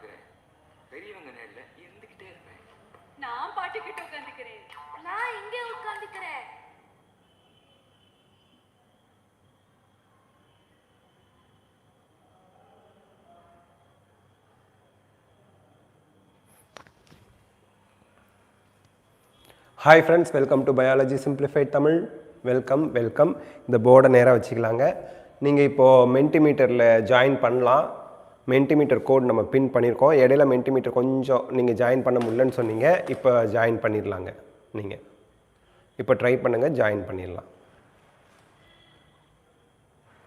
உட்காந்துக்கிறேன். பெரியவங்க நேரில் இருந்துக்கிட்டே இருப்பேன். நான் பாட்டுக்கிட்ட உட்காந்துக்கிறேன். நான் இங்கே உட்காந்துக்கிறேன். Hi friends, welcome to Biology Simplified Tamil. Welcome. இந்த போர்டை நேராக வச்சுக்கலாங்க. நீங்கள் இப்போது மென்டிமீட்டரில் ஜாயின் பண்ணலாம். மென்டிமீட்டர் கோட் நம்ம பின் பண்ணியிருக்கோம். இடையில மென்டிமீட்டர் கொஞ்சம் நீங்கள் ஜாயின் பண்ண முடியலன்னு சொன்னீங்க. இப்போ ஜாயின் பண்ணிடலாங்க. நீங்கள் இப்போ ட்ரை பண்ணுங்கள், ஜாயின் பண்ணிடலாம்.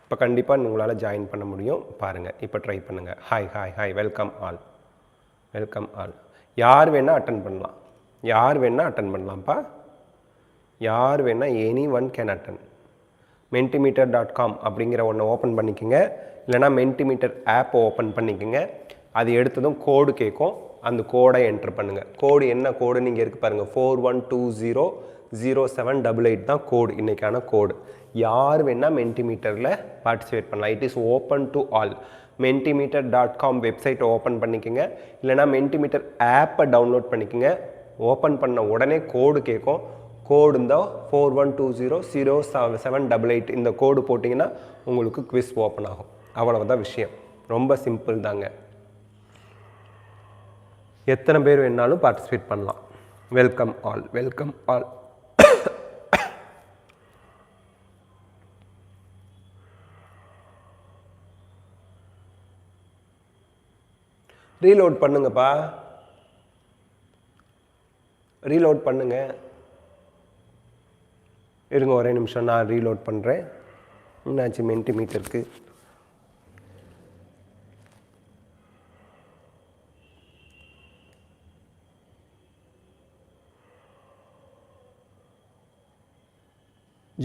இப்போ கண்டிப்பாக உங்களால் ஜாயின் பண்ண முடியும். பாருங்கள், இப்போ ட்ரை பண்ணுங்கள். Hi welcome all. யார் வேணால் அட்டன் பண்ணலாம். பண்ணலாம்ப்பா. யார் வேணால் any one can attend. mentimeter.com அப்படிங்கிற ஒன்று ஓப்பன் பண்ணிக்கோங்க. இல்லைனா மென்டிமீட்டர் ஆப்பை ஓப்பன் பண்ணிக்கோங்க. அது எடுத்ததும் கோடு கேட்கும். அந்த கோடை என்ட்ரு பண்ணுங்கள். கோடு என்ன கோடு நீங்கள் இருக்குது பாருங்கள், 41200788 தான் கோடு, இன்றைக்கான கோடு. யார் வேணால் மென்டிமீட்டரில் பார்ட்டிசிபேட் பண்ணலாம். It is open to all. mentimeter.com வெப்சைட்டை ஓப்பன் பண்ணிக்கோங்க. இல்லைனா மென்டிமீட்டர் ஆப்பை டவுன்லோட் பண்ணிக்கோங்க. ஓப்பன் பண்ண உடனே கோடு கேட்கும். கோடு இந்த 41200788 இந்த கோடு போட்டிங்கன்னா உங்களுக்கு குவிஸ் ஓப்பன் ஆகும். அவ்வளவுதான் விஷயம். ரொம்ப சிம்பிள் தாங்க. எத்தனை பேர் வேணாலும் பார்ட்டிசிபேட் பண்ணலாம். Welcome all. ரீலோட் பண்ணுங்கப்பா. ரீலோட் பண்ணுங்க. இருங்க ஒரே நிமிஷம், நான் ரீலோட் பண்ணுறேன். என்னாச்சு மென்டிமீட்டருக்கு?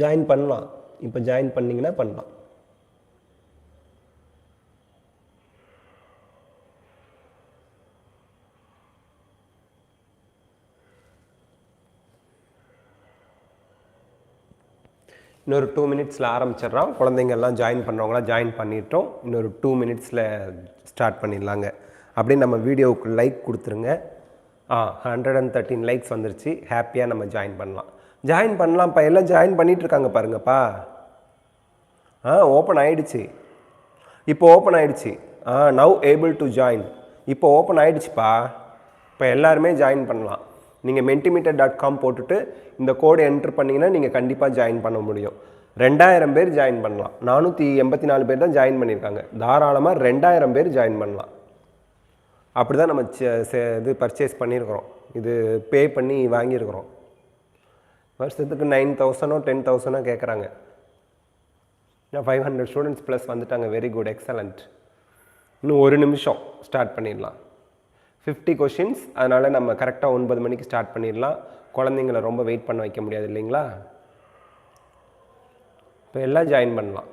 ஜாயின் பண்ணலாம். இப்போ ஜாயின் பண்ணிங்கன்னா பண்ணலாம். இன்னொரு 2 மினிட்ஸில் ஆரம்பிச்சிட்றோம். குழந்தைங்கள்லாம் ஜாயின் பண்ணுறவங்களாம் ஜாயின் பண்ணிட்டோம். இன்னொரு 2 மினிட்ஸில் ஸ்டார்ட் பண்ணிடலாங்க. அப்படியே நம்ம வீடியோவுக்கு லைக் கொடுத்துருங்க. 113 லைக்ஸ் வந்துருச்சு. ஹாப்பியாக நம்ம ஜாயின் பண்ணலாம்ப்பா. எல்லாம் ஜாயின் பண்ணிகிட்ருக்காங்க பாருங்கப்பா. ஓப்பன் ஆகிடுச்சு. இப்போ ஓப்பன் ஆகிடுச்சு. Now able to join. இப்போ ஓப்பன் ஆகிடுச்சுப்பா. இப்போ எல்லாருமே ஜாயின் பண்ணலாம். நீங்கள் mentimeter.com போட்டுட்டு இந்த கோடு என்ட்ரு பண்ணிங்கன்னா நீங்கள் கண்டிப்பாக ஜாயின் பண்ண முடியும். 2000 பேர் ஜாயின் பண்ணலாம். 484 பேர் தான் ஜாயின் பண்ணியிருக்காங்க. தாராளமாக 2000 பேர் ஜாயின் பண்ணலாம். அப்படி தான் நம்ம இது பர்ச்சேஸ் பண்ணியிருக்கிறோம். இது பே பண்ணி வாங்கியிருக்கிறோம். வருஷத்துக்கு 9000 10,000 கேட்குறாங்க. 500 ஸ்டூடெண்ட்ஸ் ப்ளஸ் வந்துட்டாங்க. Very good, excellent. இன்னும் ஒரு நிமிஷம் ஸ்டார்ட் பண்ணிடலாம். 50 கொஷின்ஸ். அதனால் நம்ம கரெக்டாக 9 மணிக்கு ஸ்டார்ட் பண்ணிடலாம். குழந்தைங்கள ரொம்ப வெயிட் பண்ண வைக்க முடியாது இல்லைங்களா? இப்போ எல்லாம் ஜாயின் பண்ணலாம்.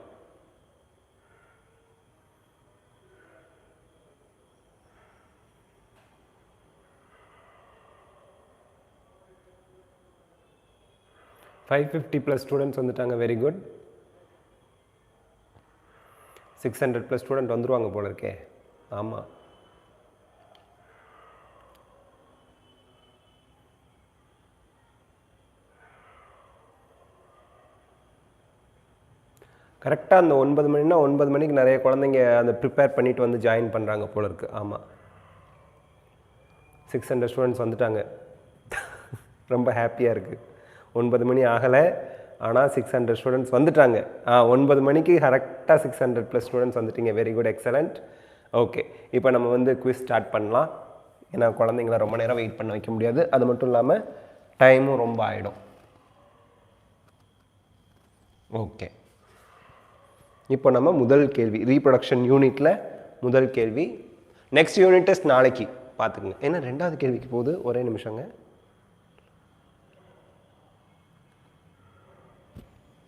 +550 ஸ்டூடெண்ட்ஸ் வந்துட்டாங்க. Very good. 600 ஸ்டூடெண்ட் வந்துருவாங்க போல இருக்கே. ஆமாம். கரெக்டாக அந்த 9 மணினா 9 மணிக்கு நிறைய குழந்தைங்க அந்த ப்ரிப்பேர் பண்ணிவிட்டு வந்து ஜாயின் பண்ணுறாங்க போல இருக்குது. ஆமாம், 600 ஸ்டூடெண்ட்ஸ் வந்துட்டாங்க. ரொம்ப ஹாப்பியாக இருக்குது. 9 மணி ஆகலை, ஆனால் 600 ஸ்டூடெண்ட்ஸ் வந்துட்டாங்க. 9 மணிக்கு கரெக்டாக 600 ஸ்டூடெண்ட்ஸ் வந்துட்டீங்க. Very good, excellent. ஓகே, இப்போ நம்ம வந்து குவிஸ் ஸ்டார்ட் பண்ணலாம். ஏன்னா குழந்தைங்கள ரொம்ப நேரம் வெயிட் பண்ண வைக்க முடியாது. அது மட்டும் இல்லாமல் டைமும் ரொம்ப ஆகிடும். ஓகே, இப்போ நம்ம முதல் கேள்வி ரீப்ரொடக்ஷன் யூனிட்டில் முதல் கேள்வி. நெக்ஸ்ட் யூனிட் டெஸ்ட் நாளைக்கு பார்த்துக்குங்க. ஏன்னா 2வது கேள்விக்கு போகுது. ஒரே நிமிஷங்க.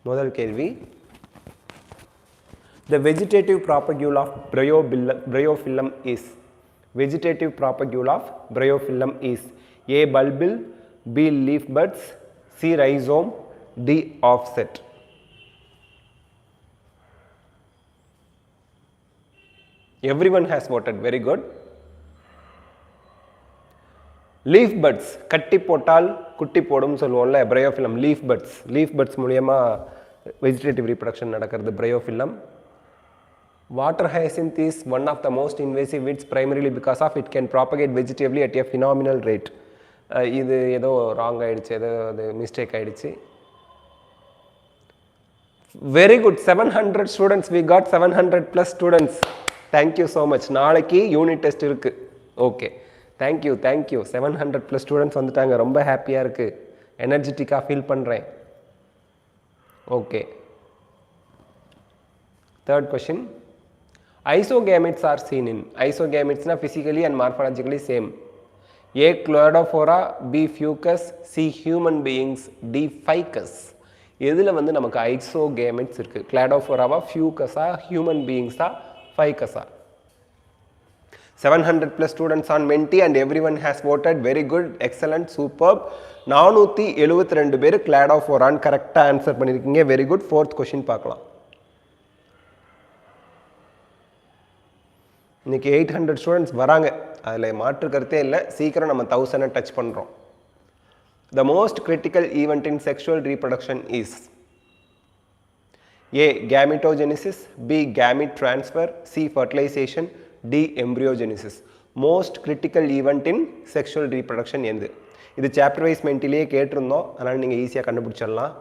முதல் கேள்வி, the vegetative propagule of bryophyllum is. Vegetative propagule of bryophyllum is A. bulbil, B. leaf buds, C. rhizome, D. offset. Everyone has voted. Very good. Leaf buds கட்டி போட்டால் குட்டி போடும் சொல்லுவோம்ல பிரையோஃபிலம். லீஃப் பட்ஸ் மூலியமா வெஜிடேட்டிவ் ரீப்ரொடக்ஷன் நடக்கிறது bryophyllum. Water hyacinth is one of the most invasive weeds primarily because of it can propagate vegetatively at a phenomenal rate. இது ஏதோ wrong ஆயிடுச்சு, ஏதோ அது மிஸ்டேக் ஆயிடுச்சு. Very good, 700 students, we got 700 plus students. Thank you so much. நாளைக்கு unit test இருக்கு. Okay, thank you 700 plus students வந்துட்டாங்க. ரொம்ப ஹாப்பியாக இருக்கு, எனர்ஜெட்டிக்காக ஃபீல் பண்ணுறேன். Okay, third question. Isogametes are seen in. Isogametes na physically and morphologically same. A. Chlamydophora, B. Fucus, C. Human beings, D. Ficus. எதில் வந்து நமக்கு ஐசோகேமெட்ஸ் இருக்குது? கிளாடோஃபோராவா, ஃபியூக்கஸா, human பீயிங்ஸா, ஃபைக்கஸா? 700 plus students on Menti and everyone has voted. Very good, excellent, superb. 472 பேர் கிளாடோஃபோரான்னு கரெக்டாக answer பண்ணியிருக்கீங்க. Very good. Fourth question பார்க்கலாம். இன்றைக்கி 800 students வராங்க, அதில் மாற்று கருத்தே இல்லை. சீக்கிரம் நம்ம 1000 டச் பண்ணுறோம். The most critical event in sexual reproduction is A. Gametogenesis, B. Gamete transfer, C. Fertilization, D. Embryogenesis. Most critical event in sexual reproduction எது? இது சாப்டர் வைஸ் மென்டிலேயே கேட்டிருந்தோம், அதனால் நீங்கள் ஈஸியாக கண்டுபிடிச்சிடலாம்.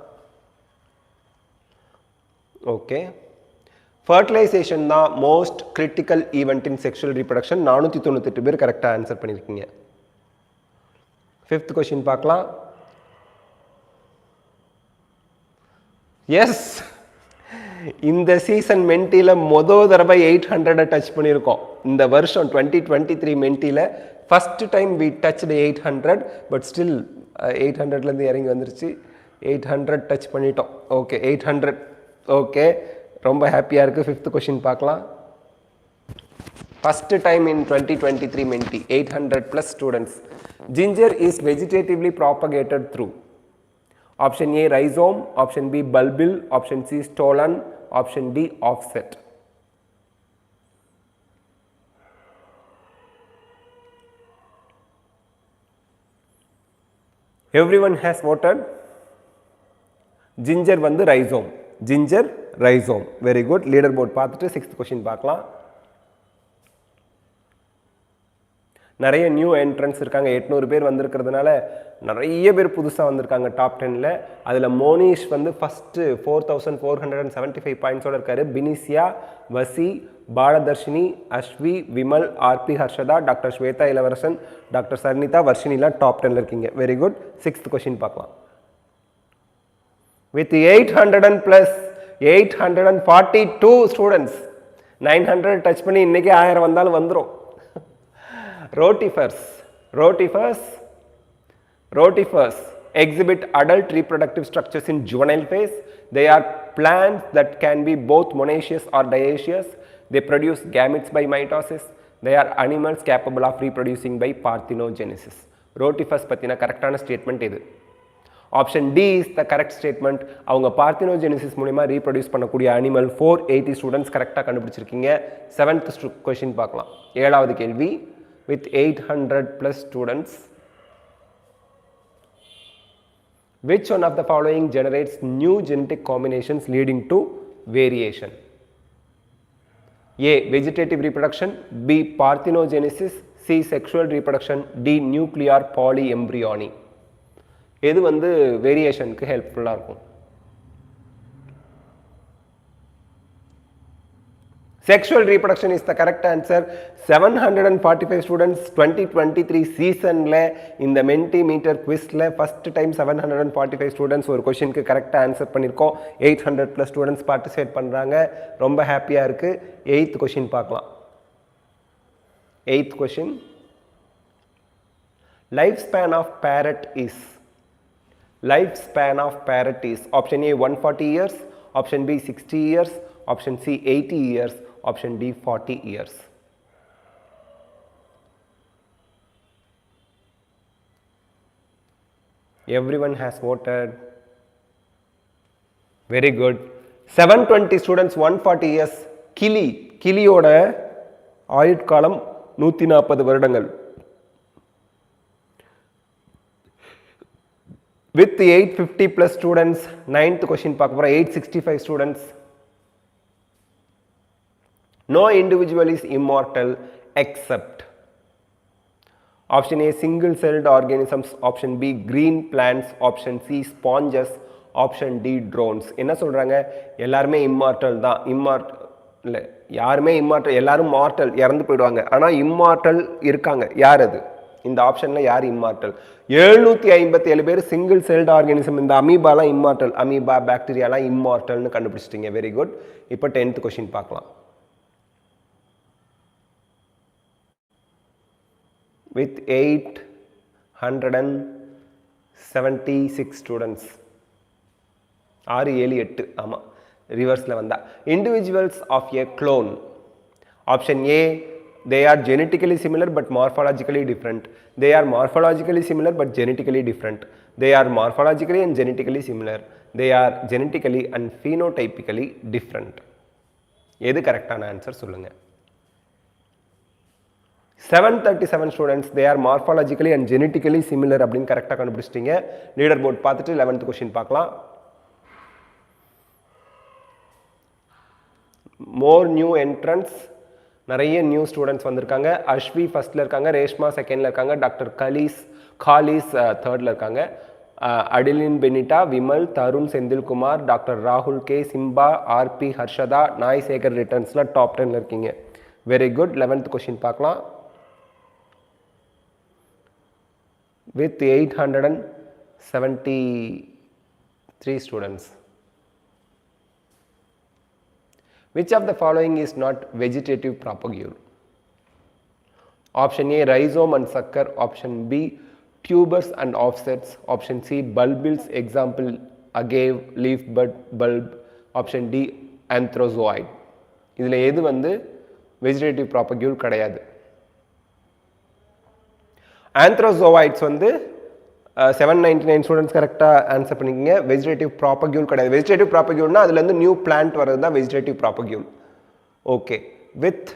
ஓகே, ஃபர்டிலைசேஷன் தான் most critical event in sexual reproduction. 498 பேர் கரெக்டாக ஆன்சர் பண்ணியிருக்கீங்க. ஃபிஃப்த் கொஷின் பார்க்கலாம். எஸ், இந்த சீசன் மென்டியில் தடவை 800 டச் பண்ணியிருக்கோம். இந்த வருஷம் 2023 மென்டியில் first time we touched 800, but still 800லேருந்து இறங்கி வந்துருச்சு. 800 டச் பண்ணிட்டோம். ஓகே, 800. ஓகே, ரொம்ப ஹாப்பியாக இருக்குது. ஃபிஃப்த் கொஷின் பார்க்கலாம். First time in 2023 Menti, 800 plus students. Ginger is vegetatively propagated through option A. rhizome, option B. bulbil, option C. stolon, option D. offset. Everyone has voted. Ginger வந்து rhizome. Ginger, rhizome. Very good. Leader board பார்த்துட்டு 6th question பார்க்கலாம். நிறைய new entrance இருக்காங்க. 800 பேர் வந்திருக்கிறதுனால நிறைய பேர் புதுசாக வந்திருக்காங்க டாப் 10ல். அதில் மோனிஷ் வந்து ஃபஸ்ட்டு 4475 பாயிண்ட்ஸோடு இருக்கார். பினிசியா, வசி, பாலதர்ஷினி, அஸ்வி, விமல், ஆர்பி ஹர்ஷதா, டாக்டர் ஸ்வேதா இளவரசன், டாக்டர் சர்னிதா, வர்ஷினிலாம் டாப் 10ல் இருக்கீங்க. Very good. 6th கொஷின் பார்க்கலாம். With 800 plus 842 students, 900 டச் பண்ணி இன்றைக்கி 1000 வந்தாலும் வந்துடும். Rotifers exhibit adult reproductive structures in juvenile phase. They are plants that can be both monoecious or dioecious. They produce gametes by mitosis. They are animals capable of reproducing by parthenogenesis. Rotifers பற்றின கரெக்டான statement இது. Option D is the correct statement. அவங்க parthenogenesis மூலிமா reproduce பண்ணக்கூடிய animal. 480 students கரெக்டாக கண்டுபிடிச்சிருக்கீங்க. 7th question பார்க்கலாம். 7வது கேள்வி. With 800 plus students, which one of the following generates new genetic combinations leading to variation? A. Vegetative reproduction, B. Parthenogenesis, C. Sexual reproduction, D. Nuclear polyembryony. எது வந்து வேரியேஷனுக்கு ஹெல்ப்ஃபுல்லாக இருக்கும்? Sexual reproduction is the correct answer. 745 students 2023 சீசனில் இந்த மென்டி metre குவிஸில் first time 745 students ஒரு கொஷினுக்கு கரெக்டாக answer பண்ணியிருக்கோம். 800 plus ஸ்டூடெண்ட்ஸ் பார்ட்டிசிபேட் பண்ணுறாங்க. ரொம்ப ஹாப்பியாக இருக்குது. 8th கொஷின் பார்க்கலாம். 8th question. Life span of parrot is. Lifespan of parrot is option A 140 years, option B 60 years, option C 80 years, option D 40 years. Everyone has voted. Very good. 720 students 140 years. கிளியோட ஆயுட்காலம் 140 வருடங்கள். With 850 plus students, 9th question பார்க்க போறோம். 865 students. No individual is immortal except option A single celled organisms, option B green plants, option C sponges, option D drones. என்ன சொல்றாங்க? எல்லாரும் immortal தான். இல்ல யாருமே immortal, எல்லாரும் mortal இறந்து போய்டுவாங்க. ஆனா immortal இருக்காங்க. யார் அது? இந்த ஆப்ஷன்ல யார் immortal? 757 பேர் சிங்கிள் செல்ட் ஆர்கானிசம். இந்த அமீபாலாம் இம்மார்டல், அமீபா பாக்டீரியாலாம் இம்மார்டல்னு கண்டுபிடிச்சிட்டீங்க. Very good. இப்போ 10th கொஸ்டின் பார்க்கலாம். With 876 students, 6 7 8 ஆமா ரிவர்ஸ்ல வந்தா. Individuals of a clone. Option A, they are genetically similar but morphologically different. They are morphologically similar but genetically different. They are morphologically and genetically similar. They are genetically and phenotypically different. எது கரெக்டான answer சொல்லுங்க. 737 students, they are morphologically and genetically similar அப்படின்னு கரெக்டாக கண்டுபிடிச்சிட்டீங்க. Leader board பார்த்துட்டு 11th question பார்க்கலாம். More new entrants, நிறைய new students வந்திருக்காங்க. அஸ்வி ஃபர்ஸ்ட்ல இருக்காங்க, ரேஷ்மா செகண்ட்ல இருக்காங்க, டாக்டர் காலிஸ் தேர்ட்ல இருக்காங்க, அடிலின் பெனிட்டா, விமல், தருண், செந்தில்குமார், டாக்டர் ராகுல் கே, சிம்பா, ஆர்பி, ஹர்ஷதா, நாய் சேகர் ரிட்டர்ன்ஸ்ல டாப் 10ல இருக்கீங்க. Very good. 11th கொஸ்டின் பார்க்கலாம். With 873 students, which of the following is not vegetative propagule? Option A, rhizome and sucker. Option B, tubers and offsets. Option C, bulbils, example agave, leaf bud, bulb. Option D, anthrozoid. இதில் எது வந்து vegetative propagule கிடையாது? ஆந்த்ரோசோவாய்ட்ஸ் வந்து 799 students கரெக்டாக answer பண்ணிக்கிங்க. Vegetative ப்ராப்பக்யூல் கிடையாது. Vegetative ப்ராப்பக்யூல்னா அதுலேருந்து new plant வர்றது தான் வெஜிடேட்டிவ் ப்ராப்பக்யூல். ஓகே. வித்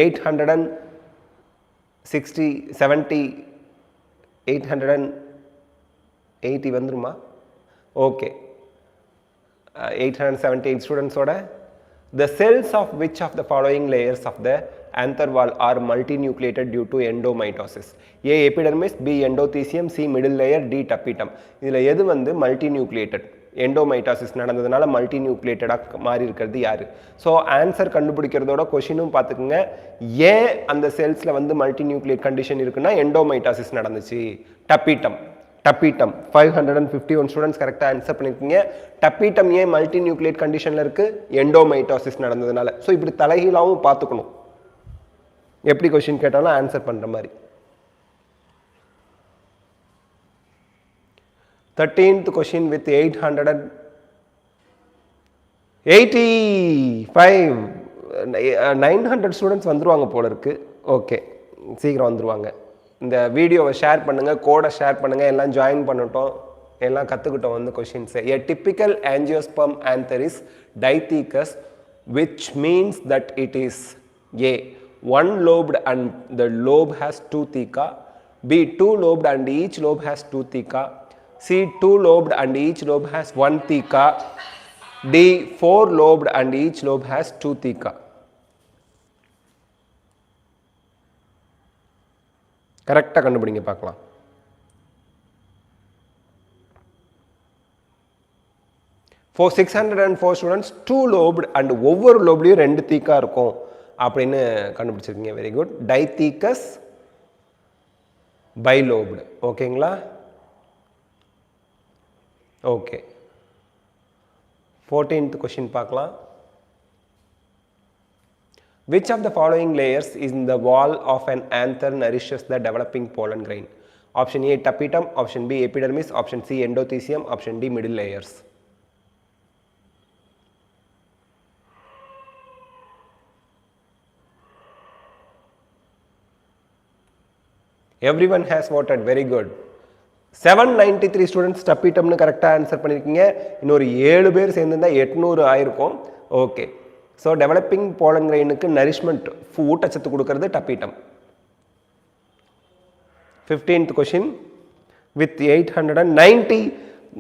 880 வந்துருமா? Okay. 878 ஸ்டூடெண்ட்ஸோட the cells of which of the following layers of the anther wall are multinucleated due to endomitosis? A, epidermis, B, endothelium, C, middle layer, D, tapetum. இதில் எது வந்து multinucleated? எண்டோமைட்டாசிஸ் நடந்ததுனால மல்டிநியூக்ளியேட்டடாக மாறி இருக்கிறது யாரு? So answer கண்டுபிடிக்கிறதோட கொஷினும் பார்த்துக்குங்க. ஏன் அந்த செல்ஸில் வந்து மல்டிநியூக்ளியேட் கண்டிஷன் இருக்குன்னா எண்டோமைட்டாசிஸ் நடந்துச்சு. டப்பீட்டம் 551 ஸ்டூடெண்ட்ஸ் கரெக்டாக ஆன்சர் பண்ணியிருக்கீங்க. டப்பீட்டம் ஏன் மல்டி நியூக்ளியேட் கண்டிஷனில் இருக்குது? எண்டோமைட்டாசிஸ் நடந்ததுனால. ஸோ இப்படி தலைகீழாகவும் பார்த்துக்கணும். எப்படி கொஸ்டின் கேட்டாலும் ஆன்சர் பண்ணுற மாதிரி. 13th கொஸ்டின் வித் 885 900 ஸ்டூடெண்ட்ஸ் வந்துருவாங்க போல இருக்கு. ஓகே, சீக்கிரம் வந்துருவாங்க. இந்த வீடியோவை ஷேர் பண்ணுங்கள், கோடை ஷேர் பண்ணுங்கள், எல்லாம் ஜாயின் பண்ணிட்டோம், எல்லாம் கற்றுக்கிட்டோம் வந்து questions. A typical angiosperm anther is dithecous, which means that it is A, one-lobed and the lobe has 2 theca, B, two-lobed and each lobe has 2 theca, C, two-lobed and each lobe has 1 theca, D, four-lobed and each lobe has 2 theca. கரெக்டாக கண்டுபிடிங்க பார்க்கலாம். For 604 students 2 lobed and ஒவ்வொரு லோப்லையும் 2 தீக்கா இருக்கும் அப்படின்னு கண்டுபிடிச்சிருக்கீங்க. Very good. டைத்தீக்கஸ் பைலோப்டு. ஓகேங்களா? Okay. 14th question பார்க்கலாம். Which of the following layers in the wall of an anther nourishes the developing pollen grain? Option A, tapetum. Option B, epidermis. Option C, endothelium. Option D, middle layers. Everyone has voted. Very good. 793 students டப்பீட்டம்னு கரெக்டாக answer பண்ணியிருக்கீங்க. இன்னொரு 7 பேர் சேர்ந்துருந்தா 800 ஆயிருக்கும். Okay. So developing pollen கிரெயினுக்கு nourishment ஊட்டச்சத்து கொடுக்கறது டப்பீட்டம். 15th கொஷின் வித் 890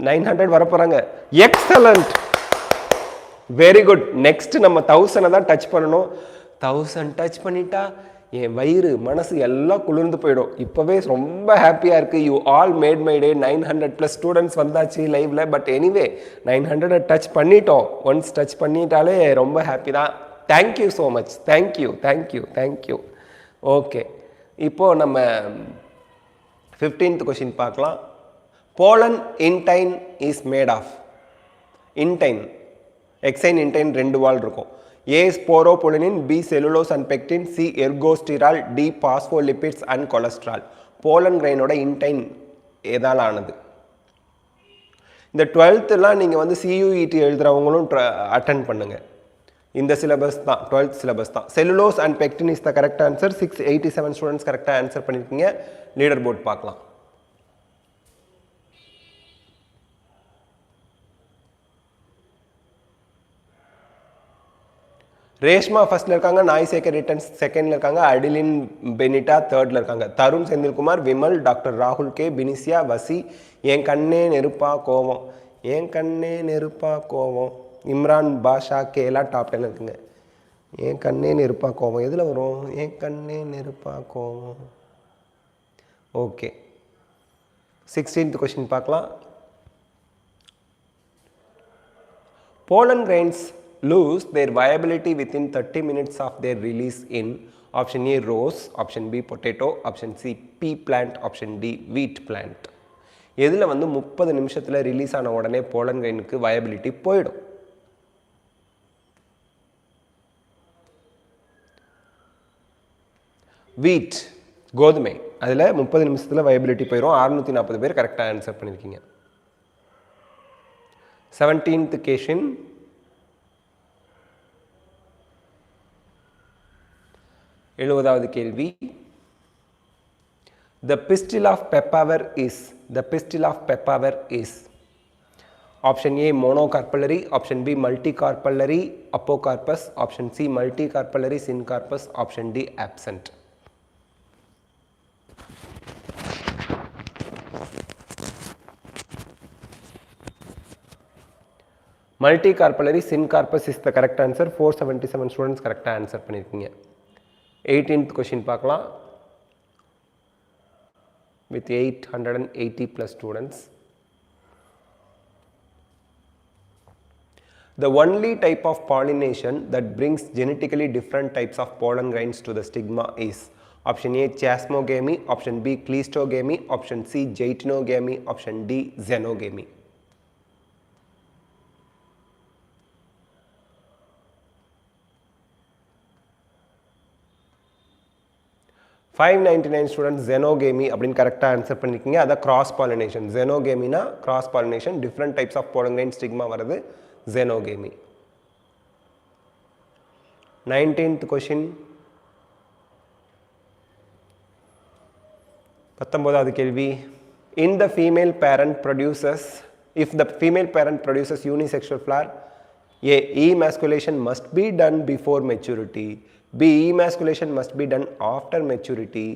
900 வர போகிறாங்க. Excellent, very good. நெக்ஸ்ட் நம்ம 1000 தான் டச் பண்ணணும். 1000 டச் பண்ணிட்டா என் வயிறு மனசு எல்லாம் குளிர்ந்து போயிடும். இப்போவே ரொம்ப ஹாப்பியாக இருக்குது. You all made my day. 900+ students வந்தாச்சு லைவில். பட் எனிவே 900 டச் பண்ணிட்டோம். ஒன்ஸ் டச் பண்ணிட்டாலே ரொம்ப ஹாப்பி தான். Thank you so much. Thank you thank you thank you. Okay, இப்போது நம்ம 15th கொஷின் பார்க்கலாம். Pollen intine is made of. Intine, exine intine 2 wall இருக்கும். A sporopollenin, B cellulose and pectin, C ergosterol, D phospholipids and cholesterol. Pollen கிரைனோட intine எதால் ஆனது? இந்த 12th நீங்கள் வந்து CUET எழுதுகிறவங்களும் அட்டன் பண்ணுங்கள். இந்த சிலபஸ் தான், 12th சிலபஸ் தான். Cellulose and pectin is the correct answer. 687 students கரெக்டாக ஆன்சர் பண்ணியிருக்கீங்க. லீடர் போர்ட் பார்க்கலாம். ரேஷ்மா ஃபர்ஸ்ட்ல இருக்காங்க, நாய்சேகர் ரிட்டர்ன்ஸ் செகண்ட்ல இருக்காங்க, அடிலின் பெனிட்டா தேர்ட்ல இருக்காங்க, தருண் செந்தில்குமார், விமல், டாக்டர் ராகுல் கே, பினிசியா, வசி, என் கண்ணே நெருப்பா கோவம், என் கண்ணே நெருப்பா கோவம், இம்ரான் பாஷா கே எல்லாம் டாப் 10 இருக்குங்க. என் கண்ணே நெருப்பா கோவம் எதில் வரும்? என் கண்ணே நெருப்பா கோவம். ஓகே, 16th கொஸ்டின் பார்க்கலாம். Pollen grains lose their viability within 30 minutes of their release in option A rose, option B potato, option C pea plant, option D wheat plant. எதில் வந்து 30 நிமிஷத்தில் ரிலீஸ் ஆன உடனே போலன் கிரைனுக்கு வயபிலிட்டி போயிடும்? வீட், கோதுமை. அதில் 30 நிமிஷத்தில் வயபிலிட்டி போயிடும். 640 பேர் கரெக்டாக ஆன்சர் பண்ணியிருக்கீங்க. 17th question. எழுபதாவது கேள்வி. The pistil of papaver is option A monocarpellary, option B multicarpellary apocarpus, option C multicarpellary syncarpus, option D absent. Multicarpellary syncarpus is the correct answer. 477 students கரெக்டாக ஆன்சர் பண்ணியிருக்கீங்க. 18th question பார்க்கலாம். with 880+ students. The only type of pollination that brings genetically different types of pollen grains to the stigma is option A chasmogamy, option B cleistogamy, option C geitonogamy, option D xenogamy. students xenogamy அப்படின்னு கரெக்டா answer பண்ணிருக்கீங்க. அத cross pollination. xenogamy னா cross pollination, different types of pollen grain stigma வருது xenogamy. 19th question. 19வது கேள்வி. In the female parent produces, if the female parent produces unisexual flower, A. Emasculation must be done before maturity. B. Emasculation must be done after maturity.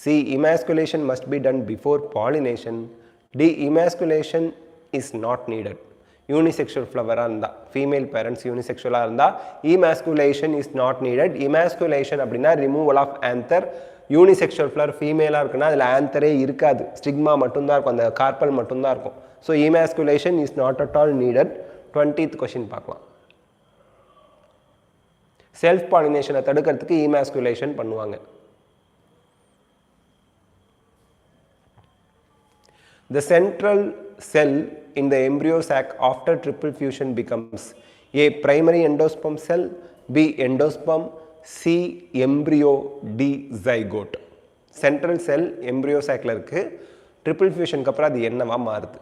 C. Emasculation must be done before pollination. D. Emasculation is not needed. Unisexual flower இருந்தா, female parents unisexual இருந்தா emasculation is not needed. Emasculation அப்படின்னா removal of anther. Unisexual flower female இருக்குன்னா அதில் Andre இருக்காது, stigma மட்டும்தான் இருக்கும், அந்த carpal மட்டும்தான் இருக்கும். So emasculation is not at all needed. 20th question பார்க்கலாம். செல்ஃப் பாலினேஷனை தடுக்கிறதுக்கு emasculation பண்ணுவாங்க. The central cell in the embryo sac after triple fusion becomes A. primary endosperm cell, B. endosperm, C. embryo, D. zygote. Central cell embryo sacல இருக்கு, triple fusionக்கு அப்புறம் அது என்னவா மாறுது?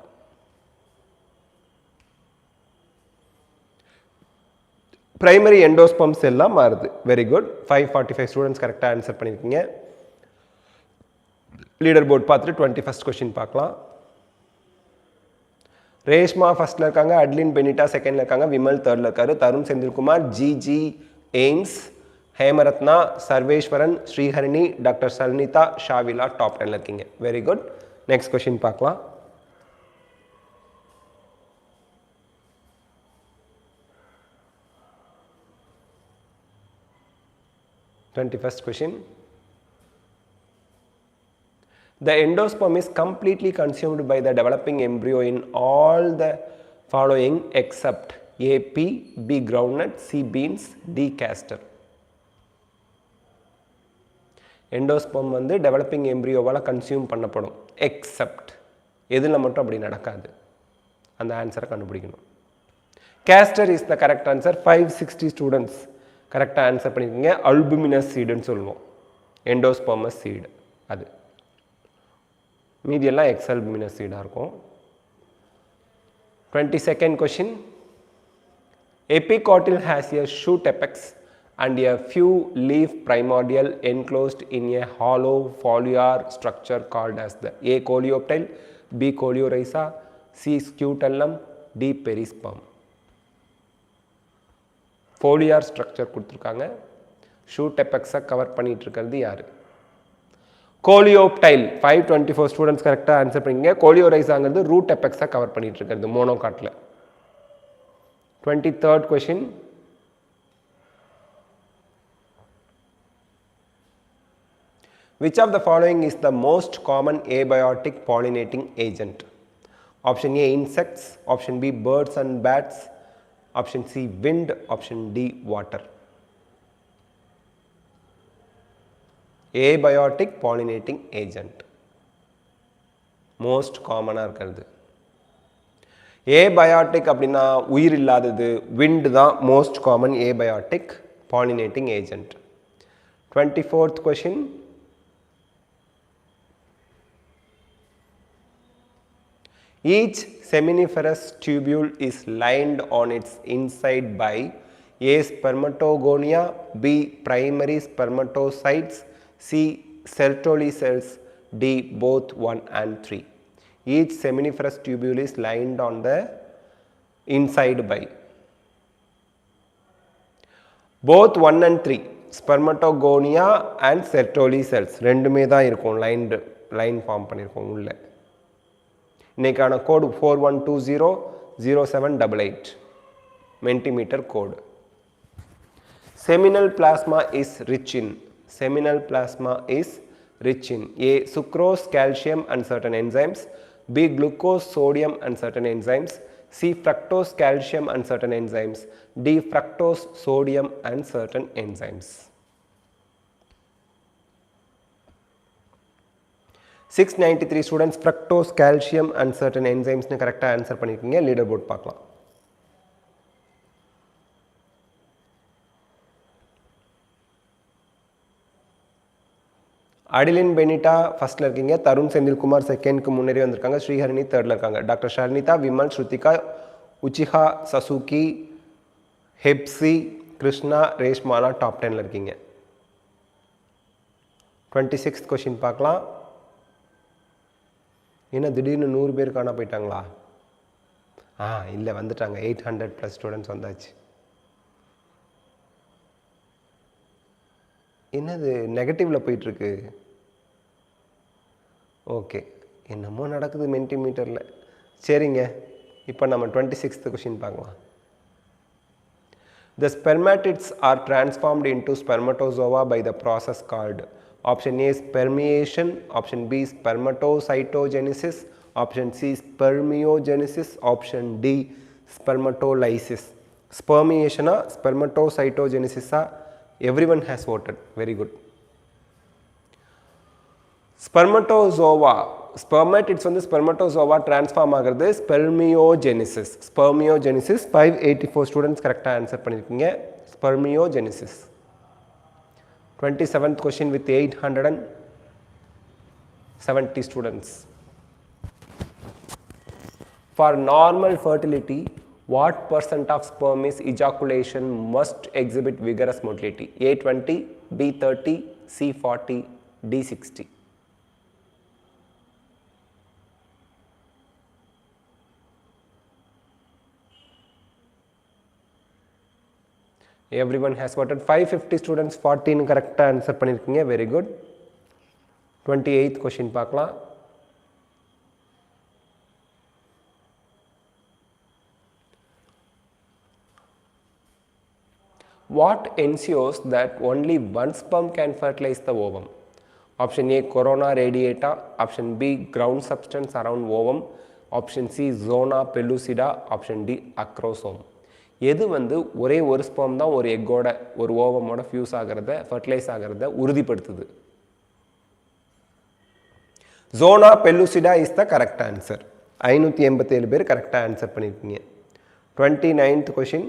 primary endosperm cell la மாறுது. Very good. 545 students கரெக்டா answer பண்ணிருக்கீங்க. Leader board பார்த்துட்டு 21st question பார்க்கலாம். ரேஷ்மா ஃபர்ஸ்ட்ல இருக்காங்க, அட்லின் பெனிட்டா செகண்ட்ல இருக்காங்க, விமல் தேர்ட்ல இருக்காரு, தருண் செந்தில்குமார், ஜிஜி எய்ம்ஸ், ஹேமரத்னா, சர்வேஸ்வரன், ஸ்ரீஹரிணி, டாக்டர் சல்னிதா, ஷாவிலா டாப் 10ல இருக்கீங்க. Very good. நெக்ஸ்ட் கொஸ்டின் பார்க்கலாம். 21st question. The endosperm is completely consumed by the developing embryo in all the following except A. Pea, B. groundnut, C. beans, D. castor. Endosperm வந்து developing embryoவால consume பண்ணப்படும் except எதுல மட்டும் அப்படி நடக்காது அந்த ஆன்சரை கண்டுபிடிக்கணும். Castor is the correct answer. 560 students correct answer பண்ணிருக்கீங்க. albuminous seed ன்னு சொல்லுவோம். endospermous seed அது. மீதி எல்லாம் exalbuminous seed இருக்கும். 22nd question. Epicotyl has a shoot apex and a few leaf primordial enclosed in a hollow foliar structure called as the A. coleoptile, B. coleorhiza, C. scutellum, D. perisperm. foliar structure கொடுத்திருக்காங்க. shoot apex cover பண்ணிட்டு இருக்கிறது யாரு? coleoptile 524 students கரெக்ட்டா answer பண்ணீங்க. coleorhizaங்கிறது root apex cover பண்ணிட்டு இருக்கிறது மோனோகாட்ல. 23rd question. Which of the following is the most common abiotic pollinating agent? Option A insects, option B birds and bats, option C wind, option D water. Abiotic pollinating agent most common ஆ இருக்கிறது. abiotic அப்படின்னா உயிர் இல்லாதது wind தான் most common abiotic pollinating agent. 24th question. Each seminiferous tubule is lined on its inside by A. spermatogonia, B. primary spermatocytes, C. Sertoli cells, D. both 1 and 3. Each seminiferous tubule is lined on the inside by both 1 and 3 spermatogonia and Sertoli cells ரெண்டுமே தான் இருக்கும் line form பண்ணிருக்கோம் உள்ள. இன்னைக்கான code 41200788 Mentimeter code. Seminal plasma is rich in. Seminal plasma is rich in A. sucrose, calcium and certain enzymes, B. glucose, sodium and certain enzymes, C. fructose, calcium and certain enzymes, D. fructose, sodium and certain enzymes. 693 students fructose, calcium and certain enzymes னு கரெக்ட்டா answer பண்ணிருக்கீங்க. Leader board பார்க்கலாம். அடிலின் Benita ஃபர்ஸ்ட்ல இருக்கீங்க. தருண் செந்தில்குமார் செகண்ட்க்கு முன்னேறி வந்திருக்காங்க. ஸ்ரீஹரிணி தேர்ட்ல இருக்காங்க. Doctor Sharnitha, Vimal, Sruthika, Uchiha, Sasuke, Hepsi, Krishna, ரேஷ்மாலா டாப் 10ல இருக்கீங்க. 26th क्वेश्चन பார்க்கலாம். என்ன திடீர்னு 100 பேர் காண போயிட்டாங்களா? இல்லை வந்துட்டாங்க. 800+ ஸ்டூடெண்ட்ஸ் வந்தாச்சு. என்னது நெகட்டிவ்ல போயிட்டு இருக்கு? ஓகே, என்னமோ நடக்குது மென்டிமீட்டரில். சரிங்க, இப்போ நம்ம 26th क्वेश्चन பார்க்கலாம். The spermatids are transformed into spermatozoa by the process called option A spermiation, option B spermatocytogenesis, option C spermiogenesis, option D spermatolysis. Spermiation or spermatocytogenesis? Everyone has voted. Very good. Spermatozoa, spermatids வந்து spermatozoa transform ஆகிறது spermiogenesis. Spermiogenesis 584 students கரெக்டாக answer பண்ணியிருக்கீங்க. Spermiogenesis. 27th question with 870 students. For normal fertility, what percent of sperm is ejaculation must exhibit vigorous motility? A 20, B 30, C 40, D 60. Everyone has voted. 550 students 14 correct answer பண்ணிருக்கீங்க. Very good. 28th question பார்க்கலாம். What ensures that only one sperm can fertilize the ovum? Option A, corona radiata. Option B, ground substance around ovum. Option C, zona pellucida. Option D, acrosome. எது வந்து ஒரே ஒரு sperm தான் ஒரு எக்கோட ஒரு ஓவமோட fuse ஆகிறத fertilise ஆகிறத உறுதிப்படுத்துது? ஜோனா பெல்லுசிடா இஸ் த கரெக்ட் ஆன்சர். 587 பேர் கரெக்டாக ஆன்சர் பண்ணியிருக்கீங்க. 29th question.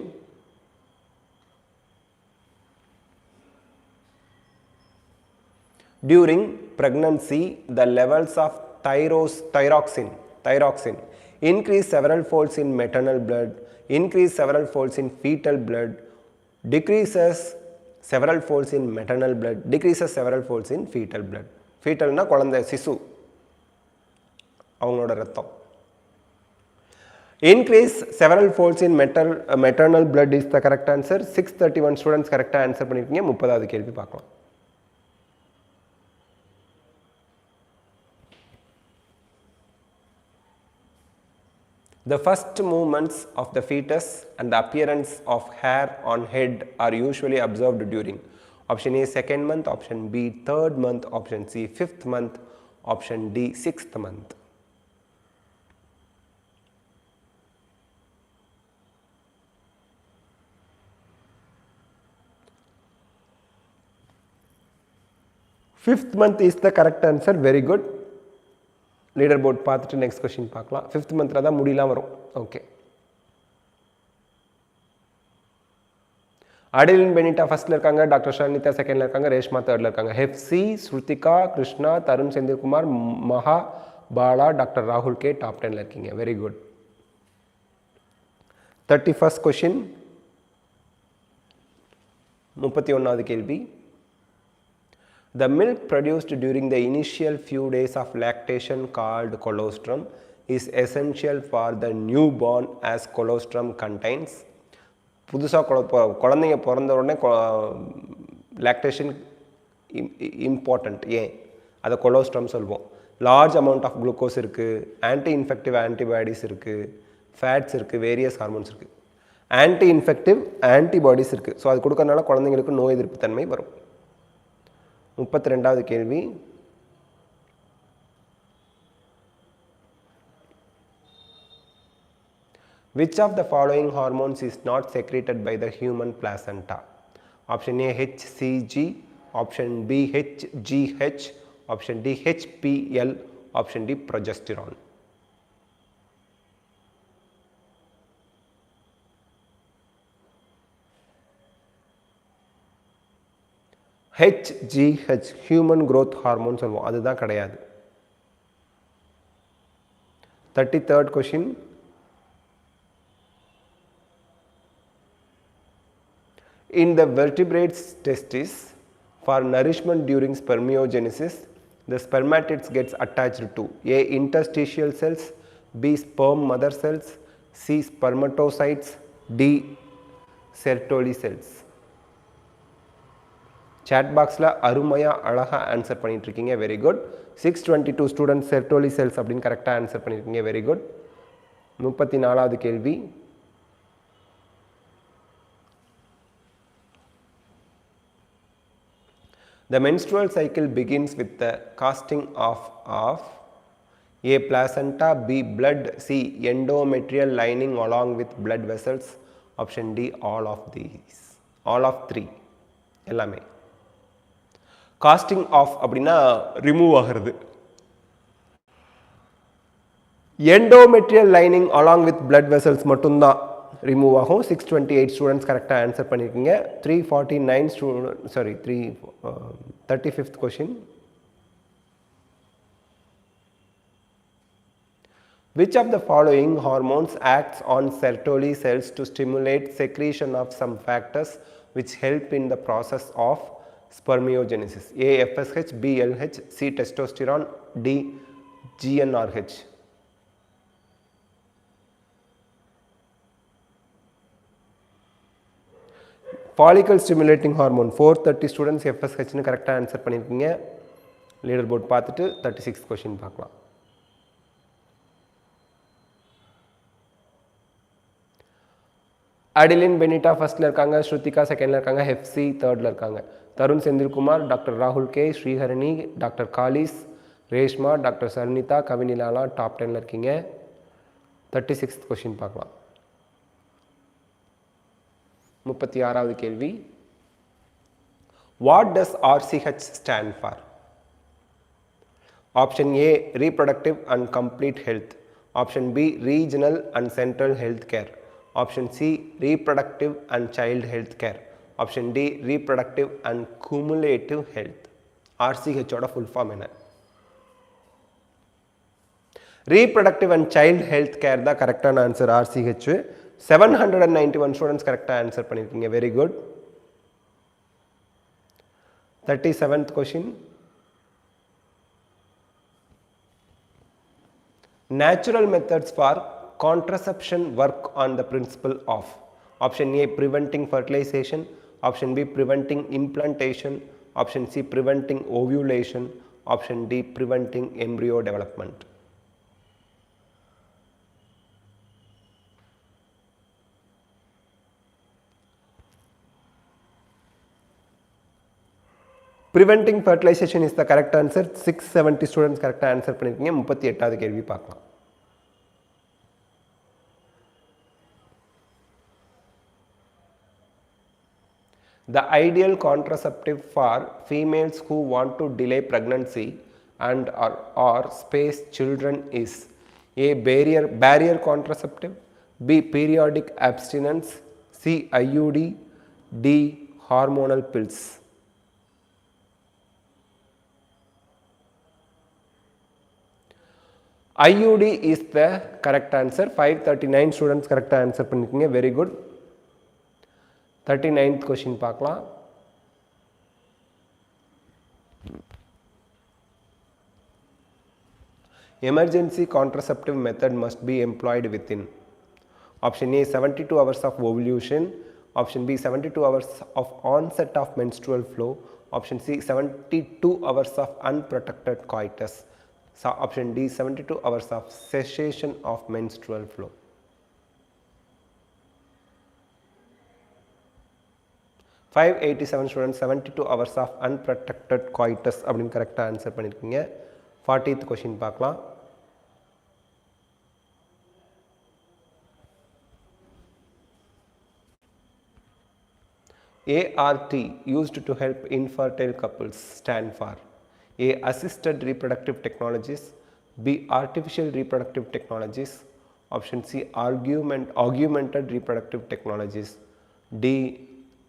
During pregnancy, the levels of thyroxine increase several folds in maternal blood, increase several folds in fetal blood, decreases several folds in maternal blood, decreases several folds in fetal blood. Fetal na குழந்தை சிசு அவங்களோட ரத்தம். Increase several folds in maternal blood is the correct answer. 631 students கரெக்டாக answer பண்ணியிருக்கீங்க. 30வது கேள்வி பார்க்கலாம். The first movements of the fetus and the appearance of hair on head are usually observed during? Option A, 2nd month. Option B, 3rd month. Option C, 5th month. Option D, 6th month. Fifth month is the correct answer. Very good. Leader board பார்த்துட்டு next question பார்க்கலாம். 5th மந்தில் தான் முடியலாம் வரும். Okay. அடிலின் Benita ஃபர்ஸ்ட்ல இருக்காங்க, doctor Sharnitha செகண்ட்ல இருக்காங்க, ரேஷ்மா தேர்ட்ல இருக்காங்க. ஹெஃப்சி, ஸ்ருதிகா, கிருஷ்ணா, தருண் செந்தில்குமார், மகா, பாலா, டாக்டர் ராகுல் கே டாப் 10ல இருக்கீங்க. Very good. 31st question. 31வது கேள்வி. The milk produced during the initial few days of lactation called colostrum is essential for the newborn as colostrum contains. புதுசாக குழந்தைங்க பிறந்த உடனே லாக்டேஷன் இம்பார்ட்டண்ட். ஏன் அதை கொலோஸ்ட்ரம் சொல்லுவோம். லார்ஜ் அமௌண்ட் ஆஃப் குளுக்கோஸ் இருக்குது, anti infective ஆன்டிபயாட்டிஸ் இருக்குது, ஃபேட்ஸ் இருக்குது, வேரியஸ் ஹார்மோன்ஸ் இருக்குது, ஆன்டி இன்ஃபெக்டிவ் ஆன்டிபாடிஸ் இருக்குது. ஸோ அது கொடுக்கறதுனால குழந்தைங்களுக்கு நோய் எதிர்ப்பு தன்மை வரும். 32வது கேள்வி. Which of the following hormones is not secreted by the human placenta? Option A, HCG. Option B, HGH. Option D, HPL. Option D, progesterone. HGH, human growth hormone சொல்லுவோம், அதுதான் கிடையாது. 33rd question. In the vertebrate's testis, for nourishment during spermiogenesis, the spermatids gets attached to A, interstitial cells, B, sperm mother cells, C, spermatocytes, D, Sertoli cells. chat பாக்ஸில் அருமையாக அழகாக answer பண்ணிட்டுருக்கீங்க. Very good. 622 students sertoli cells அப்படின்னு கரெக்டாக answer பண்ணியிருக்கீங்க. Very good. 34வது கேள்வி. The menstrual cycle begins with the casting off of A, placenta, B, blood, C, endometrial lining along with blood vessels. Option D, all of these. All of 3 எல்லாமே. Costing of அப்படின்னா remove ஆகிறது. Endometrial lining along with blood vessels மட்டும்தான் remove ஆகும். 628 students கரெக்டாக answer பண்ணியிருக்கீங்க. 35th question. Which of the following hormones acts on Sertoli cells to stimulate secretion of some factors which help in the process of spermiogenesis? A, FSH, B, LH, C, testosterone, D, GnRH. Follicle stimulating hormone. 430 students FSH னு கரெக்டாக answer பண்ணியிருக்கீங்க. Leader board பார்த்துட்டு 36th question பார்க்கலாம். அடிலின் Benita ஃபர்ஸ்ட்ல இருக்காங்க, ஸ்ருத்திகா செகண்ட்ல இருக்காங்க, ஹெஃப்சி தேர்ட்ல இருக்காங்க. தருண் செந்தில்குமார், டாக்டர் ராகுல் K, Sriharani, doctor Kalis, Reshma, doctor Sharnitha, கவினிலாலா டாப் 10ல இருக்கீங்க. 36th கொஸ்டின் பார்க்கலாம். 36வது கேள்வி. What does RCH stand for? Option A, reproductive and complete health. Option B, regional and central health care. Option C, reproductive and child health care. Option D, reproductive and cumulative health. RCH ஓட full form என்ன? Reproductive and child health care தான் கரெக்டான answer. RCH 791 students கரெக்டாக answer பண்ணியிருக்கீங்க. Very good. 37th question. Natural methods for contraception work on the principle of. Option A, preventing fertilization. Option B, preventing implantation. Option C, preventing ovulation. Option D, preventing embryo development. Preventing fertilization is the correct answer. 670 students correct answer பண்ணிருக்கீங்க. 38வது கேள்வி பார்க்கலாம். The ideal contraceptive for females who want to delay pregnancy and or space children is A, barrier contraceptive, B, periodic abstinence, C, IUD, D, hormonal pills. IUD is the correct answer. 539 students correct answer பண்ணிருக்கீங்க. Very good. 39th question பார்க்கலாம். Emergency contraceptive method must be employed within. Option A, 72 hours of ovulation. Option B, 72 hours of onset of menstrual flow. Option C, 72 hours of unprotected coitus. So option D, 72 hours of cessation of menstrual flow. 587 students 72 hours of unprotected coitus அப்படின்னு கரெக்டாக answer பண்ணியிருக்கீங்க. 40th question பார்க்கலாம். ART used to help infertile couples stand for A, assisted reproductive technologies, B, artificial reproductive technologies, option C, augmented reproductive technologies, D,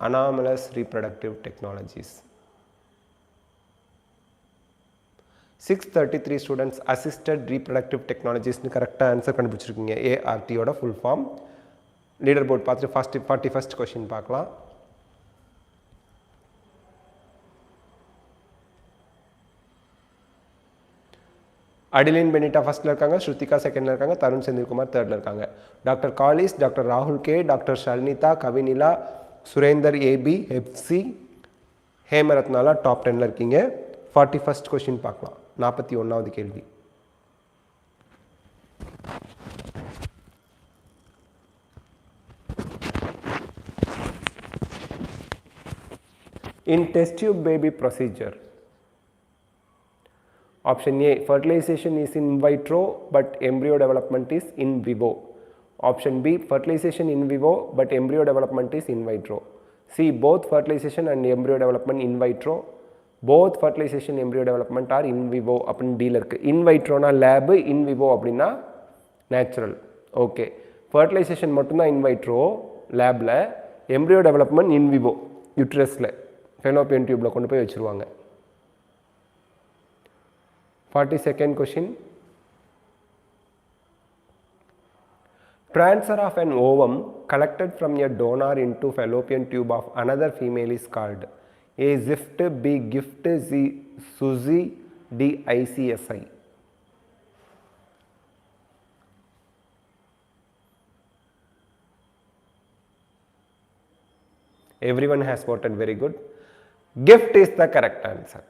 anomalous reproductive technologies. 633 students assisted reproductive technologies னு கரெக்டாக answer கண்டுபிடிச்சிருக்கீங்க. ART ஓட full form. Leader board பார்த்துட்டு 41st question பார்க்கலாம். அடிலின் Benita ஃபர்ஸ்ட்ல இருக்காங்க, ஸ்ருத்திகா செகண்ட்ல இருக்காங்க, தருண் செந்தில்குமார் தேர்ட்ல இருக்காங்க. டாக்டர் காலிஸ், டாக்டர் ராகுல் K, doctor Sharnitha, Kavinila, Surender AB, Hepsi, ஹேமரத்னாலா டாப் 10ல இருக்கீங்க. 41st கொஸ்டின் பார்க்கலாம். 41வது கேள்வி. In test tube baby procedure, option A, fertilization is in vitro but embryo development is in vivo. Option B, fertilization in vivo but embryo development is in vitro. C, both fertilization and embryo development in vitro. Both fertilization embryo development are in vivo அப்படின்னு டீல இருக்கு. In vitro னா lab, in vivo அப்படின்னா natural. Okay, fertilization மட்டும்தான் in vitro லேப்ல, embryo development in vivo யூட்ரஸ்ல fallopian டியூப்ல கொண்டு போய் வச்சிருவாங்க. 42nd question. Transfer of an ovum collected from a donor into fallopian tube of another female is called A, zift, B, gift, C, SUSI, D, ICSI. Everyone has voted very good. Gift is the correct answer.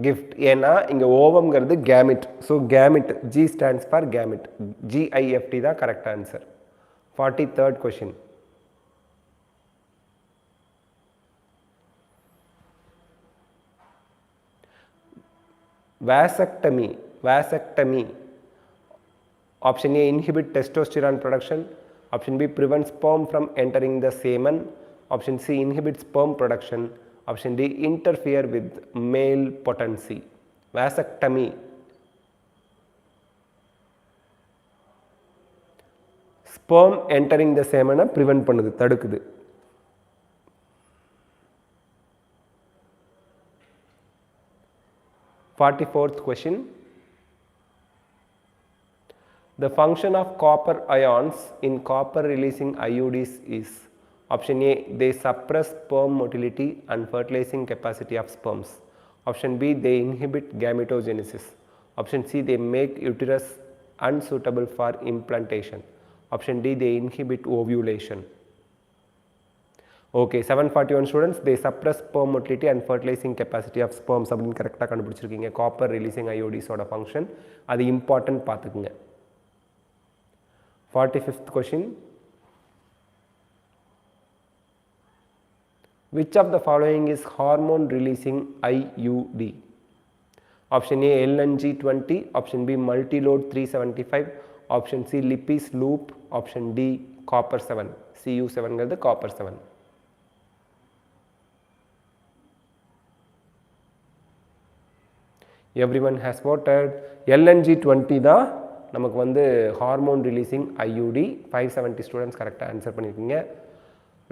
Gift. ஏன்னா இங்கே ஓவம்ங்கிறது gamete. So gamete, G stands for gamete. GIFT தான் correct answer. 43rd question. vasectomy. Option A, inhibit testosterone production. Option B, prevent sperm from entering the semen. Option C, inhibit sperm production. Option D, interfere with male potency. Vasectomy. Sperm entering the semen prevent பண்ணுது, தடுக்குது. Forty-fourth question. The function of copper ions in copper releasing IUDs is option A, they suppress sperm motility and fertilizing capacity of sperms. Option B, they inhibit gametogenesis. Option C, they make uterus unsuitable for implantation. Option D, they inhibit ovulation. Okay, 741 students, they suppress sperm motility and fertilizing capacity of sperms அப்படின்னு கரெக்டாக கண்டுபிடிச்சிருக்கீங்க. Copper releasing ஐயோடிஸோட function அது important பார்த்துக்குங்க. 45th question. Which of the following is hormone releasing IUD? Option A, LNG20. Option B, multiload 375. Option C, Lippies loop. Option D, copper 7. Cu7 is the copper 7. Everyone has voted. LNG20 தான் நமக்கு வந்து hormone releasing IUD. 570 students கரெக்டாக answer பண்ணியிருக்கீங்க.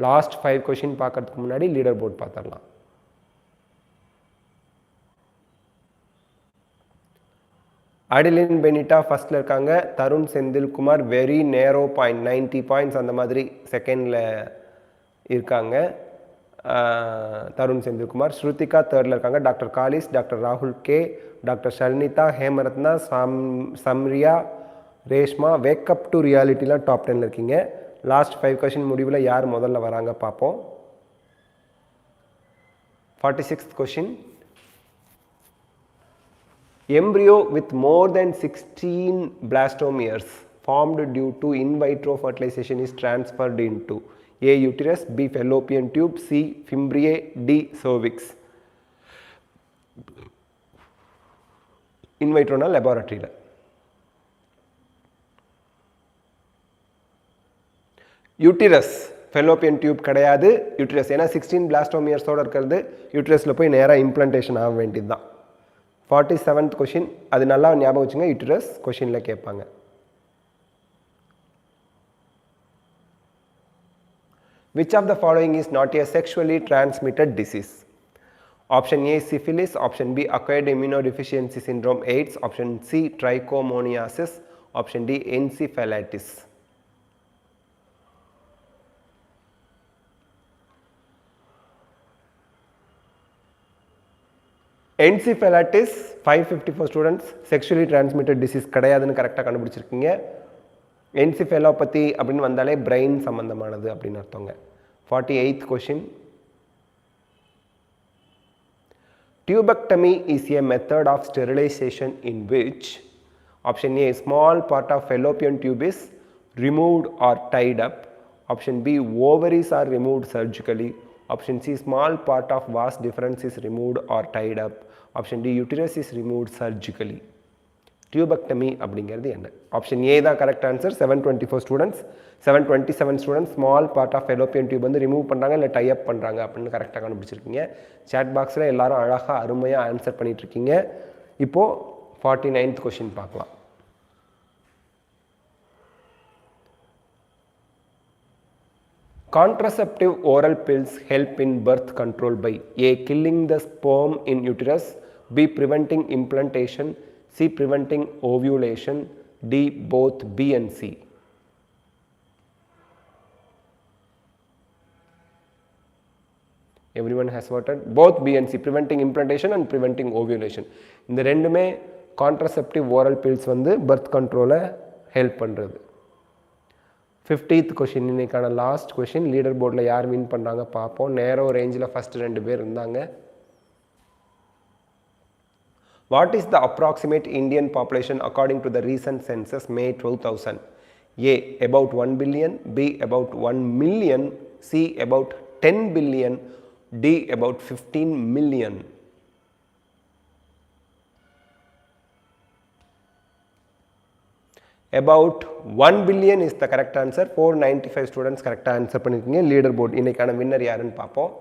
Last 5 question பார்க்கறதுக்கு முன்னாடி leader board பார்த்துடலாம். Adeline Benita ஃபர்ஸ்ட்ல இருக்காங்க. Tharun Senthilkumar very narrow point 90 points அந்த மாதிரி செகண்டில் இருக்காங்க. தருண் செந்தில்குமார். ஸ்ருதிகா தேர்டில் இருக்காங்க. டாக்டர் காலிஸ், டாக்டர் ராகுல் K, doctor Shalnitha, Hemarathna, Samriya, Reshma. Wake up to ரியாலிட்டிலாம் டாப் 10ல் இருக்கீங்க. லாஸ்ட் 5 கொஷின் முடிவில் யார் முதல்ல வராங்க பார்ப்போம். 46th question. Embryo with more than 16 blastomeres formed due to in vitro fertilization is transferred into A, uterus, B, fallopian tube, C, fimbriae, D, cervix. In vitro na laboratory la. Uterus, fallopian tube கிடையாது, uterus. ஏன்னா 16 பிளாஸ்டோமியர்ஸோடு இருக்கிறது யூட்டிரஸில் போய் நேராக implantation ஆக வேண்டியது தான். 47th question, அது நல்லா ஞாபகம் வச்சுங்க, யூட்டிரஸ் கொஷினில் கேட்பாங்க. Which of the following is not a sexually transmitted disease? Option A, syphilis. Option B, acquired immunodeficiency syndrome, AIDS. Option C, trichomoniasis. Option D, encephalitis. Encephalitis 554 students sexually transmitted disease கிடையாதுன்னு கரெக்டாக கண்டுபிடிச்சிருக்கீங்க. என்சிஃபெலோபதி அப்படின்னு வந்தாலே brain சம்பந்தமானது அப்படின்னு அர்த்தங்க. 48th question. Tubectomy is a method of sterilization in which option A, small part of fallopian tube is removed or tied up. Option B, ovaries are removed surgically. Option C, small part of vas deferens is removed or tied up. Option D, uterus is removed surgically. Tubectomy அப்படிங்கிறது என்ன? Option A தான் correct answer. 724 students, 727 students small part of fallopian tube வந்து remove பண்ணுறாங்க இல்லை tie அப் பண்ணுறாங்க அப்படின்னு கரெக்டாக கண்டுபிடிச்சிருக்கீங்க. Chat பாக்ஸில் எல்லாரும் அழகாக அருமையாக ஆன்சர் பண்ணிகிட்ருக்கீங்க. இப்போது 49th கொஷின் பார்க்கலாம். Contraceptive oral pills help in birth control by A, killing the sperm in uterus, B, preventing implantation, C, preventing ovulation, D, both B and C. Everyone has voted. Both B and C, preventing implantation and preventing ovulation. இந்த ரெண்டுமே contraceptive oral pills வந்து birth control help பண்ணுறது. 50th question, இன்னைக்கான last question. Leader போர்டில் யார் win பண்ணுறாங்க பார்ப்போம். நேரோ ரேஞ்சில் ஃபஸ்ட்டு 2 பேர் இருந்தாங்க. What is the approximate Indian population according to the recent census May 2000? A, about 1 billion, B, about 1 million, C, about 10 billion, D, about 15 million. about 1 billion is the correct answer. 495 students correct answer பண்ணிருக்கீங்க. Leader board இன்னைக்கான winner யாருன்னு பார்ப்போம்.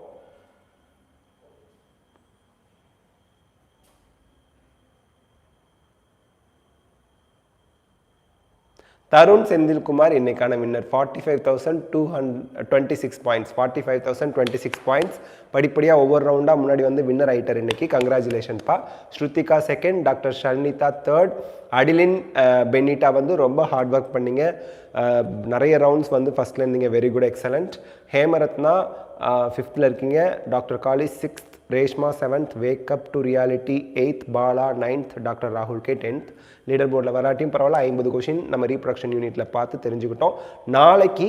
தருண் செந்தில்குமார் இன்னைக்கான winner 45,226 points 45,026 points படிப்படியாக ஒவ்வொரு ரவுண்டாக முன்னாடி வந்து வின்னர் ஆகிட்டார் இன்னைக்கு. கங்க்ராச்சுலேஷன்ப்பா. Sruthika second, doctor Sharnitha third, Adeline Benita வந்து ரொம்ப ஹார்ட் ஒர்க் பண்ணீங்க. நிறைய ரவுண்ட்ஸ் வந்து ஃபஸ்ட்டில் இருந்தீங்க, வெரி குட் எக்ஸலண்ட். ஹேமரத்னா ஃபிஃப்த்தில் இருக்கீங்க, டாக்டர் காலி sixth, Reshma 7th, wake up to reality 8th, Bala 9th, doctor ராகுல் கே 10th. லீடர் போர்டில் வராட்டியும் பரவாயில்ல, 50 கொஷின் நம்ம ரீப்ரொடக்ஷன் யூனிட்டில் பார்த்து தெரிஞ்சுக்கிட்டோம். நாளைக்கு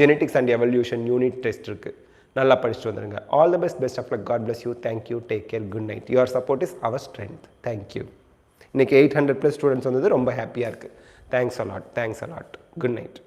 genetics and evolution unit test இருக்குது, நல்லா படிச்சுட்டு வந்துடுங்க. All the best, best of luck, God bless you, thank you, take care, good night. Your support is our strength. Thank you. இன்றைக்கி 800+ ஸ்டூடெண்ட்ஸ் வந்தது ரொம்ப ஹாப்பியாக இருக்குது. Thanks a lot, good night.